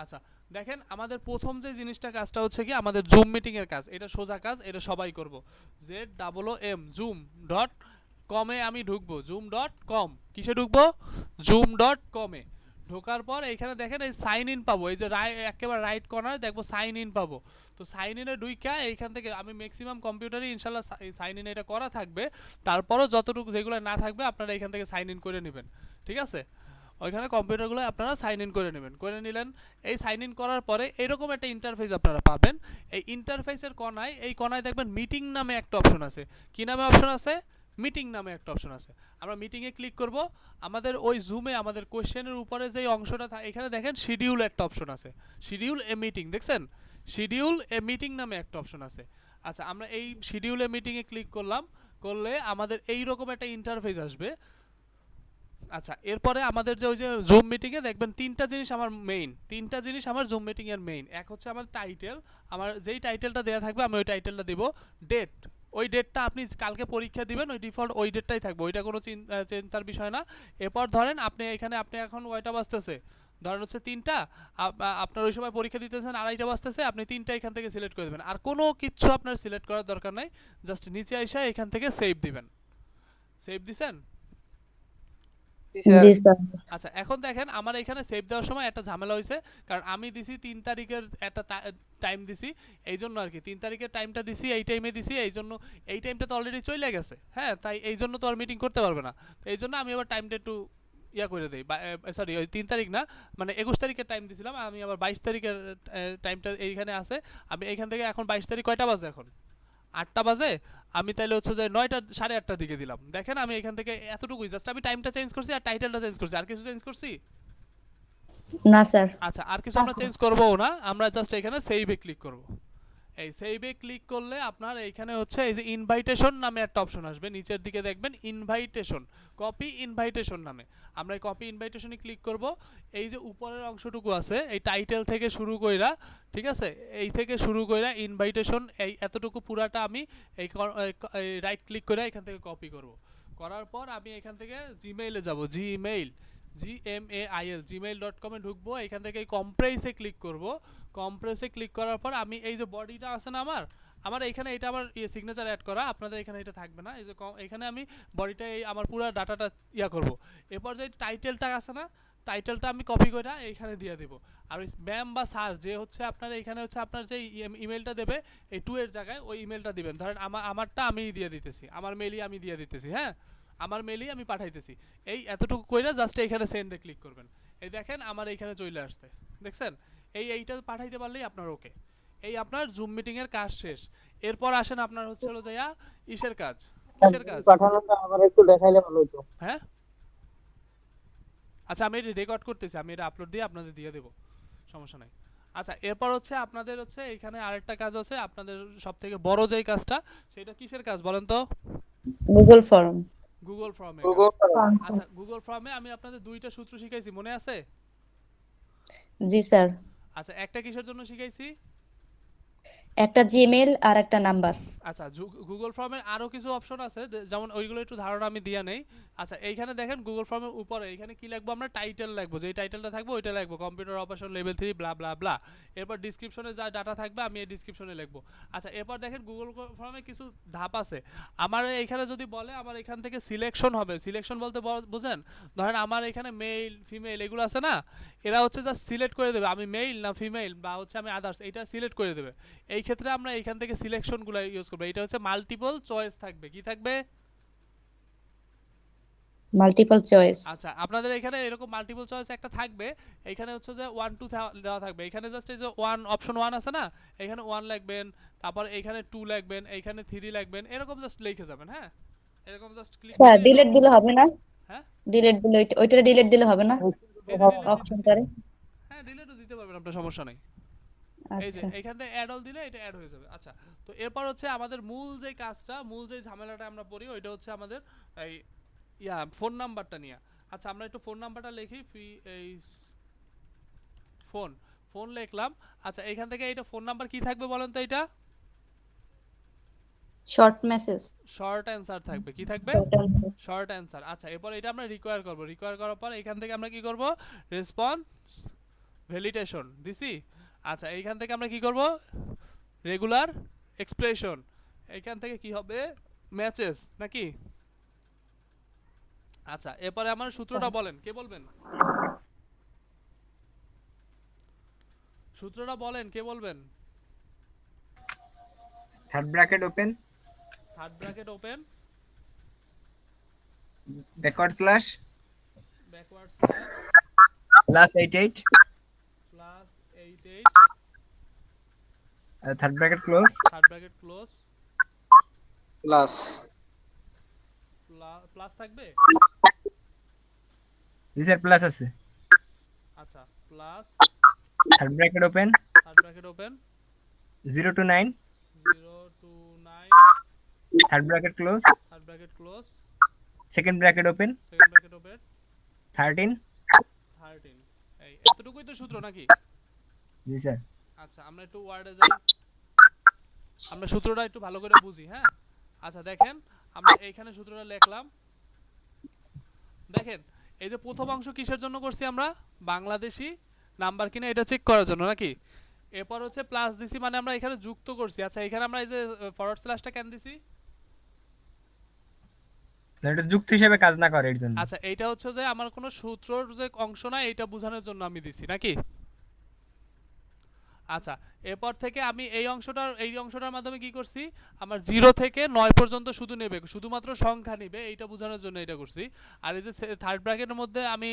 আচ্ছা দেখেন আমাদের প্রথম যে জিনিসটা কাজটা হচ্ছে কি আমাদের জুম মিটিং এর কাজ, এটা সোজা কাজ, এটা সবাই করব। ZOOM জুম ডট কমে আমি ঢুকবো, জুম ডট কম, কিসে ঢুকবো, জুম ডট কমে। ঢোকার পর এখানে দেখেন এই সাইন ইন পাবো, এই যে একেবারে রাইট কর্নার দেখবো সাইন ইন পাবো। তো সাইন ইনে ঢুইকা এইখান থেকে আমি ম্যাক্সিমাম কম্পিউটারে ইনশাল্লাহ সাইন ইন এটা করা থাকবে, তারপরও যতটুকু যেগুলো না থাকবে আপনারা এখান থেকে সাইন ইন করে নেবেন, ঠিক আছে। ওইখানে কম্পিউটারগুলো আপনারা সাইন ইন করে নেবেন, করে নিলেন। এই সাইন ইন করার পরে এরকম একটা ইন্টারফেস আপনারা পাবেন। এই ইন্টারফেসের কোনায়, এই কোনায় দেখবেন মিটিং নামে একটা অপশন আছে। কি নামে অপশন আছে, মিটিং নামে একটা অপশন আছে। আমরা মিটিংয়ে ক্লিক করব। আমাদের ওই জুমে আমাদের কোশ্চেনের উপরে যে অংশটা এখানে দেখেন শিডিউল একটা অপশন আছে, শিডিউল এ মিটিং, দেখছেন শিডিউল এ মিটিং নামে একটা অপশন আছে। আচ্ছা আমরা এই শিডিউল এ মিটিংয়ে ক্লিক করলাম, করলে আমাদের এই রকম একটা ইন্টারফেস আসবে। আচ্ছা এরপরে আমাদের যে ওই যে জুম মিটিংয়ে দেখবেন তিনটা জিনিস আমার মেইন, তিনটা জিনিস আমার জুম মিটিংয়ের মেইন। এক হচ্ছে আমার টাইটেল, আমার যেই টাইটেলটা দেওয়া থাকবে আমি ওই টাইটেলটা দিব। ডেট, ওই ডেটটা আপনি কালকে পরীক্ষা দিবেন ওই ডিফল্ট ওই ডেটটাই থাকবে, ওইটা কোনো চিন্তার বিষয় না। এরপর ধরেন আপনি এখানে আপনি এখন কয়টা বাজতেছে, ধরেন হচ্ছে 3টা, আপনার ওই সময় পরীক্ষা দিতেছেন 2:30 বাজতেছে, আপনি 3টা এখান থেকে সিলেক্ট করে দেবেন। আর কোনো কিছু আপনার সিলেক্ট করার দরকার নাই, জাস্ট নিচে এসে এখান থেকে সেভ দিবেন। সেভ দিছেন? জি স্যার। জি স্যার। আচ্ছা এখন দেখেন আমার এখানে সেভ দেওয়ার সময় একটা ঝামেলা হয়েছে, কারণ আমি দিছি 3 তারিখের একটা টাইম দিছি, এই জন্য আর কি 3 তারিখের টাইমটা দিছি, এই টাইমে দিছি, এই জন্য এই টাইমটা তো অলরেডি চলে গেছে, হ্যাঁ, তাই এই জন্য তো আর মিটিং করতে পারবে না। তো এই জন্য আমি আবার টাইমটা একটু ইয়া করে দিই, সরি ওই 3 তারিখ না, মানে 21 তারিখের টাইম দিছিলাম, আমি আবার 22 তারিখের টাইমটা এইখানে আছে। আমি এইখান থেকে এখন 22 তারিখ কয়টা বাজে, এখন 8টা বাজে, আমি তাইলে হচ্ছে যে 9টা 8:30টার দিকে দিলাম। দেখেন আমি এখান থেকে এতটুকুই, জাস্ট আমি টাইমটা চেঞ্জ করছি আর টাইটেলটা চেঞ্জ করছি, আর কিছু চেঞ্জ করছি? না স্যার। আচ্ছা আর কিছু আমরা চেঞ্জ করবো না, আমরা জাস্ট এখানে সেভে ক্লিক করব। এই সেভে ক্লিক করলে আপনার এইখানে হচ্ছে এই যে ইনভাইটেশন নামে একটা অপশন আসবে, নিচের দিকে দেখবেন ইনভাইটেশন, কপি ইনভাইটেশন নামে। আমরা এই কপি ইনভাইটেশনে ক্লিক করব। এই যে উপরের অংশটুকু আছে এই টাইটেল থেকে শুরু কইরা, ঠিক আছে, এই থেকে শুরু কইরা ইনভাইটেশন এই এতটুকু পুরাটা আমি এই রাইট ক্লিক করে এখান থেকে কপি করব। করার পর আমি এখান থেকে জিমেইলে যাব, জিমেইল.com-এ ঢুকবো, এখান থেকে এই কম্প্রেসে ক্লিক করব। কম্প্রেসে ক্লিক করার পর আমি এই যে বডিটা আছে না আমার, আমার এখানে এটা আমার সিগনেচার অ্যাড করা, আপনাদের এখানে এটা থাকবে না। এই যে এখানে আমি বডিটা এই আমার পুরো ডাটাটা ইয়া করব। এরপর যে টাইটেলটা আছে না, টাইটেলটা আমি কপি করে এইখানে দিয়ে দেব। আর ওই ম্যাম বা স্যার যে হচ্ছে আপনার এখানে হচ্ছে আপনার যে ইমেলটা দেবে এই 2 এর জায়গায় ওই ইমেলটা দিবেন। ধরেন আমারটা আমি দিয়ে দিতেছি, আমার মেলই আমি দিয়ে দিতেছি, হ্যাঁ, আমার মেলই আমি পাঠাইতেছি। এই এতটুকু কইরা জাস্ট এখানে সেন্ডে ক্লিক করবেন। এই দেখেন আমার এইখানে চলে আসছে, দেখছেন, এইটা পাঠাইতে পারলেই আপনার ওকে। এই আপনার জুম মিটিং এর কাজ শেষ। এরপর আসেন আপনার হচ্ছে হলো যাইয়া ইসের কাজ, কিসের কাজ, পাঠানোটা আমার একটু দেখাইলে ভালো হতো। হ্যাঁ আচ্ছা আমি এটা রেকর্ড করতেছি, আমি এটা আপলোড দিয়ে আপনাদের দিয়ে দেবো, সমস্যা নাই। আচ্ছা এরপর হচ্ছে আপনাদের হচ্ছে এখানে আরেকটা কাজ আছে, আপনাদের সব থেকে বড় যেই কাজটা, সেটা কিসের কাজ বলেন তো? Google form. গুগল ফর্মের কাজ। গুগল আচ্ছা গুগল ফর্মে আমি আপনাদের 2টা সূত্র শিখাইছি, মনে আছে? জি স্যার। আচ্ছা একটা কিসের জন্য শিখাইছি? একটা জিমেল আর একটা নাম্বার। আচ্ছা গুগল ফর্মের আরো কিছু অপশন আছে, যেমন ওইগুলো একটু ধারণা আমি দিয়া নেই। আচ্ছা এইখানে দেখেন গুগল ফর্মের উপরে এখানে কি লিখবো, আমরা টাইটেল লিখবো, যেই টাইটেলটা থাকবে ওইটা লিখবো, কম্পিউটার অপারেশন লেভেল 3 ব্লা ব্লা ব্লা। এরপর ডেসক্রিপশনে যা ডাটা থাকবে আমি এই ডেসক্রিপশনে লিখবো। আচ্ছা এরপর দেখেন গুগল ফর্মে কিছু ধাপ আছে। আমার এখানে যদি বলে আমার এখান থেকে সিলেকশন হবে, সিলেকশন বলতে বুঝেন, ধরেন আমার এখানে মেল ফিমেল এগুলো আছে না, এরা হচ্ছে জাস্ট সিলেক্ট করে দেবে আমি মেল না ফিমেল বা হচ্ছে আমি আদার্স, এটা সিলেক্ট করে দেবে। এই ক্ষেত্রে আমরা এখান থেকে সিলেকশনগুলো ইউজ করব। এটা হচ্ছে মাল্টিপল চয়েস থাকবে, কি থাকবে? Multiple choice. আচ্ছা আপনাদের এখানে এরকম মাল্টিপল চয়েস একটা থাকবে, এখানে হচ্ছে যে 1 2 দেওয়া থাকবে, এখানে জাস্ট এই যে 1 অপশন 1 আছে না, এখানে 1 লিখবেন, তারপর এখানে 2 লিখবেন, এখানে 3 লিখবেন, এরকম জাস্ট লিখে যাবেন, হ্যাঁ, এরকম জাস্ট ক্লিক স্যার করে ডিলিট দিলে হবে না? হ্যাঁ ডিলিট দিলে ওইটা ডিলিট দিলে হবে না এই যে ডিলিট দিতেছি, অপশনটারে? হ্যাঁ ডিলিটও দিতে পারবেন আপনার সমস্যা নাই। এই যে আচ্ছা এখান থেকে অ্যাড অল দিলে এটা অ্যাড হয়ে যাবে। আচ্ছা তো এরপর হচ্ছে আমাদের মূল যে কাজটা, মূল যে ঝামেলাটা আমরা পড়ি ওইটা হচ্ছে আমাদের এই ফোন নাম্বারটা নিয়ে। আচ্ছা আমরা একটু ফোন নাম্বারটা লিখি, এই ফোন, ফোন লিখলাম। আচ্ছা এখান থেকে এটা ফোন নাম্বার কি থাকবে বলেন তো? এটা শর্ট মেসেজ। শর্ট অ্যান্সার থাকবে, কি থাকবে? Short answer. Short answer. আচ্ছা এরপর এটা আমরা রিকোয়ার করব, রিকোয়ার করার পর এখান থেকে আমরা কি করব, রেসপন্স ভ্যালিডেশন দিছি। আচ্ছা এইখান থেকে আমরা কি করব, রেগুলার এক্সপ্রেশন, এইখান থেকে কি হবে, ম্যাচেস নাকি। আচ্ছা এরপরে আমার সূত্রটা বলেন, কে বলবেন, সূত্রটা বলেন, কে বলবেন। Third bracket open, third bracket open, backward slash, backward slash, plus 88, plus 88, third bracket close, third bracket close, plus plus থাকবে। জি স্যার প্লাস আছে, আচ্ছা plus, third bracket open, third bracket open, 0 to 9, 0 to 9, third bracket close, third bracket close, second bracket open, second bracket open, 13, 13। এই এতটুকুই তো সূত্র নাকি। জি sir. আচ্ছা আমরা একটু ওয়ার্ডে যাই, আমরা সূত্রটা একটু ভালো করে বুঝি, হ্যাঁ। আচ্ছা দেখেন আমরা এইখানে সূত্রটা লিখলাম, দেখেন এই যে প্রথম অংশ কিসের জন্য করছি আমরা, বাংলাদেশি নাম্বার কিনা এটা চেক করার জন্য নাকি। এরপর হচ্ছে প্লাস দিছি মানে আমরা এখানে যুক্ত করছি। আচ্ছা এখানে আমরা এই যে ফরওয়ার্ড স্ল্যাশটা কেন দিছি, এটা যুক্তি হিসেবে কাজ না করে এর জন্য। আচ্ছা এইটা হচ্ছে যে আমার কোনো সূত্রর যে অংশ না এটা বোঝানোর জন্য আমি দিছি নাকি। আচ্ছা এরপর থেকে আমি এই অংশটার মাধ্যমে কি করছি, আমার 0 থেকে 9 পর্যন্ত শুধু নেবে, শুধুমাত্র সংখ্যা নেবে, এইটা বোঝানোর জন্য এটা করছি। আর এই যে থার্ড ব্র্যাকেটের মধ্যে আমি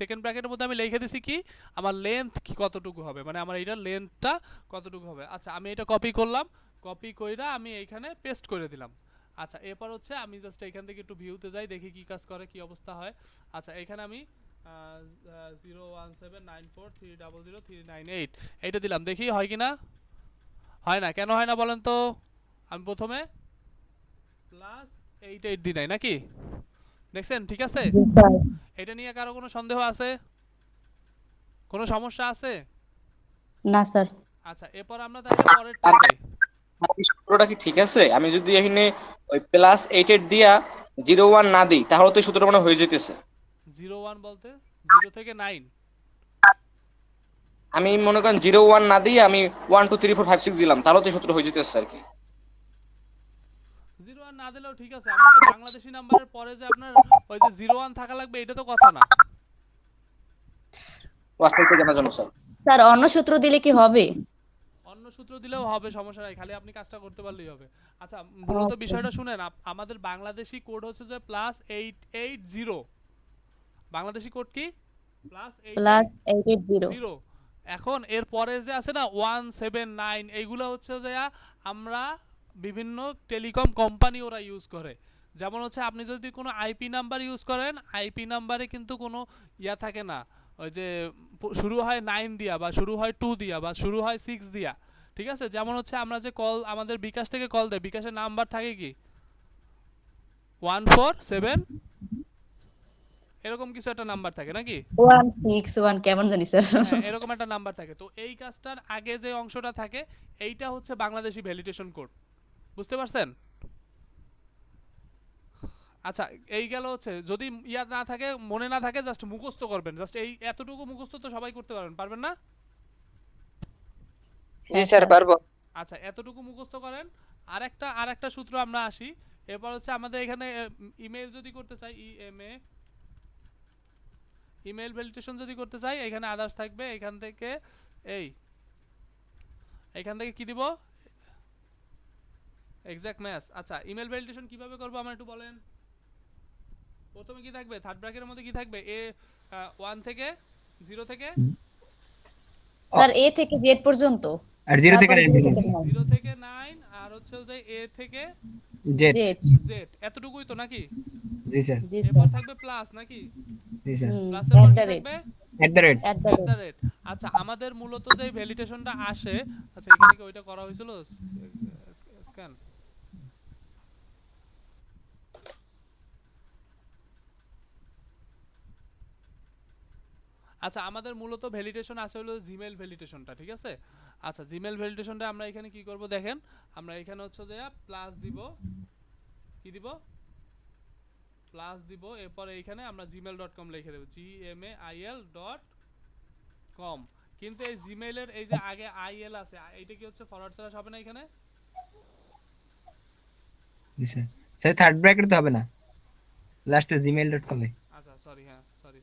সেকেন্ড ব্র্যাকেটের মধ্যে আমি লিখে দিছি কি আমার লেন্থ কি কতটুকু হবে, মানে আমার এইটার লেন্থটা কতটুকু হবে। আচ্ছা আমি এটা কপি করলাম, কপি কইরা আমি এইখানে পেস্ট করে দিলাম। আচ্ছা এরপর হচ্ছে আমি জাস্ট এখান থেকে একটু ভিউতে যাই, দেখি কি কাজ করে, কি অবস্থা হয়। আচ্ছা এখানে আমি 01794300398 এইটা দিলাম, দেখি হয় কিনা। হয় না, কেন হয় না বলেন তো, আমি প্রথমে প্লাস 88 দিই নাই নাকি, দেখছেন ঠিক আছে। জি স্যার। এটা নিয়ে কারো কোনো সন্দেহ আছে, কোনো সমস্যা আছে। না স্যার। আচ্ছা এরপর আমরা তাহলে পরেরটা যাই। এই সূত্রটা কি ঠিক আছে? আমি যদি এখানে ওই প্লাস 88 দিয়া 01 না দিই তাহলে তো এই সূত্রটা মানে হয়ে যেতেছে। 01 বলতে 0 থেকে 9, আমি মনে করেন 01 না দিয়ে আমি 1 2 3 4 5 6 দিলাম তাহলে তো এই সূত্র হয়ে যেতেছে আর কি। 01 না দিলেও ঠিক আছে, আমার তো বাংলাদেশি নাম্বারের পরে যে আপনার ওই যে 01 থাকা লাগবে এটা তো কথা না। ও আজকে একটু জানার জন্য স্যার। স্যার অন্য সূত্র দিলে কি হবে? অন্য সূত্র দিলেও হবে, সমস্যা নাই, খালি আপনি কাজটা করতে পারলেই হবে। আচ্ছা মূলত Okay. বিষয়টা শুনেন, আমাদের বাংলাদেশি কোড হচ্ছে যে +880, বাংলাদেশি কোড কি প্লাস 880। +880। এখন এর পরের যে আছে না 179 এইগুলো হচ্ছে যে আমরা বিভিন্ন টেলিকম কোম্পানি ওরা ইউজ করে। যেমন হচ্ছে আপনি যদি কোনো আইপি নাম্বার ইউজ করেন, আইপি নাম্বারে কিন্তু কোনো ইয়া থাকে না, ওই যে শুরু হয় 9 দিয়া বা শুরু হয় 2 দিয়া বা শুরু হয় 6 দিয়া, ঠিক আছে। যেমন হচ্ছে আমরা যে কল আমাদের বিকাশ থেকে কল দেয়, বিকাশের নাম্বার থাকে কি 147 এরকম কিছু একটা নাম্বার থাকে নাকি, 161 কেমন জানি স্যার। হ্যাঁ এরকম একটা নাম্বার থাকে। তো এই কাজটার আগে যে অংশটা থাকে এইটা হচ্ছে বাংলাদেশি ভ্যালিডেশন কোড, বুঝতে পারছেন। আচ্ছা এই গেল হচ্ছে, যদি ইয়া না থাকে মনে না থাকে জাস্ট মুখস্থ করবেন, জাস্ট এই এতটুকু মুখস্থ তো সবাই করতে পারবেন না। জি স্যার পারবো। আচ্ছা এতটুকু মুখস্থ করেন। আরেকটা সূত্র আমরা আসি। এরপর হচ্ছে আমাদের এখানে ইমেল যদি করতে চাই, ইমেল ভ্যালিডেশন যদি করতে চাই, এখানে আদার্স থাকবে, এখান থেকে কি দিব, এক্সাক্ট ম্যাচ। আচ্ছা ইমেল ভ্যালিডেশন কিভাবে করব আমার একটু বলেন। প্রথমে কি থাকবে, থার্ড ব্র্যাকেটের মধ্যে কি থাকবে, 1 থেকে 0 থেকে স্যার এ থেকে জেড পর্যন্ত, আর 0 থেকে তারপরে 9 zero পর্যন্ত, থেকে 9 0 থেকে 9, আর হচ্ছে যে এ থেকে জেড। জেড। জেড, এতটুকুই তো নাকি। জি স্যার। জি এরপর স্যার। থাকবে প্লাস নাকি, জি স্যার। প্লাসের পর কি @, থাকবে @, @। আচ্ছা আমাদের মূলত যে ভ্যালিডেশনটা আসে, আচ্ছা এখানে কি ওইটা করা হয়েছিল স্ক্যান। আচ্ছা আমাদের মূলত ভ্যালিডেশন আসে হলো জিমেল ভ্যালিডেশনটা, ঠিক আছে। আচ্ছা জিমেল ভ্যালিডেশনটা আমরা এখানে কি করব দেখেন, আমরা এখানে হচ্ছে যে প্লাস দিব, কি দিব প্লাস দিব, এরপর এইখানে আমরা gmail.com লিখে দেব, gmail.com কম, কিন্তু এই জিমেইলের এই যে আগে আইএল আছে এইটা কি হচ্ছে ফরওয়ার্ড স্ল্যাশ হবে না এখানে? জি স্যার। স্যার থার্ড ব্র্যাকেট তো হবে না, লাস্টে gmail.com এ। আচ্ছা সরি, হ্যাঁ সরি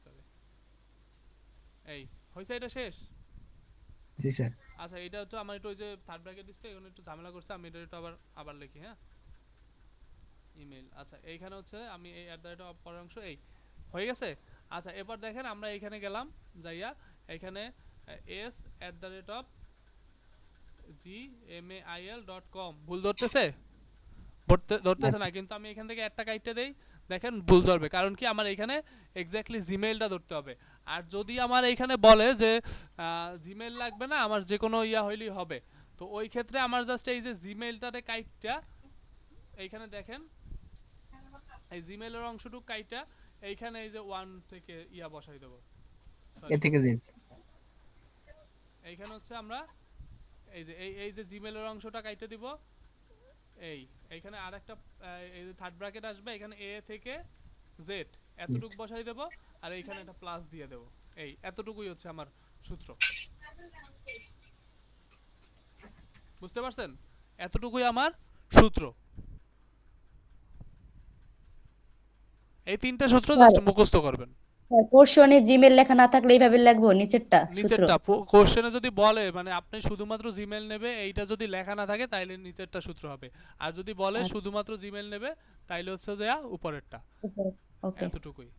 এই হইছে, এটা শেষ। জি স্যার। আচ্ছা এটা তো আমার একটু ওই যে থার্ড ব্র্যাকেট দিতে এখানে একটু ঝামেলা করছে, আমি এটা একটু আবার লিখি, হ্যাঁ ইমেল। আচ্ছা এইখানে হচ্ছে আমি এই পরের অংশ এই হয়ে গেছে। আচ্ছা এবার দেখেন আমরা এখানে গেলাম যাইয়া এখানে s@gmail.com ভুল ধরতেছে? ধরতেছে না, কিন্তু আমি এখান থেকে একটা কাইটটা দেই, দেখেন ভুল ধরবে, কারণ কি আমার এখানে এক্স্যাক্টলি জিমেইলটা ধরতে হবে। আর যদি আমার এখানে বলে যে জিমেইল লাগবে না, আমার যে কোনো ইয়া হইলেই হবে, তো ওই ক্ষেত্রে আমার জাস্ট এই যে জিমেইলটারে কাইটটা এইখানে দেখেন এই জিমেইলের অংশটুকু কাইটা এইখানে এই যে 1 থেকে ইয়া বসাই দেব, এ থেকে জেড। এইখানে হচ্ছে আমরা এই যে এই যে জিমেইলের অংশটা কাইটে দিব, এইখানে আরেকটা এই যে থার্ড ব্র্যাকেট আসবে, এখানে এ থেকে জেড এতটুকু বসাই দেব, আর এইখানে একটা প্লাস দিয়ে দেব। এই এতটুকুই হচ্ছে আমার সূত্র, বুঝতে পারছেন? এতটুকুই আমার সূত্র। এই তিনটা সূত্র জাস্ট মুখস্থ করবেন। কোশ্চনে জিমেল লেখা না থাকলে এইভাবে লিখবো নিচেরটা সূত্র। নিচেরটা কোশ্চেনে যদি বলে মানে আপনি শুধুমাত্র জিমেল নেবে, এইটা যদি লেখা না থাকে তাইলে নিচেরটা সূত্র হবে, আর যদি বলে আচ্ছা। শুধুমাত্র জিমেল নেবে তাইলে হচ্ছে যে উপরেরটা। ওকে। এতটুকুই।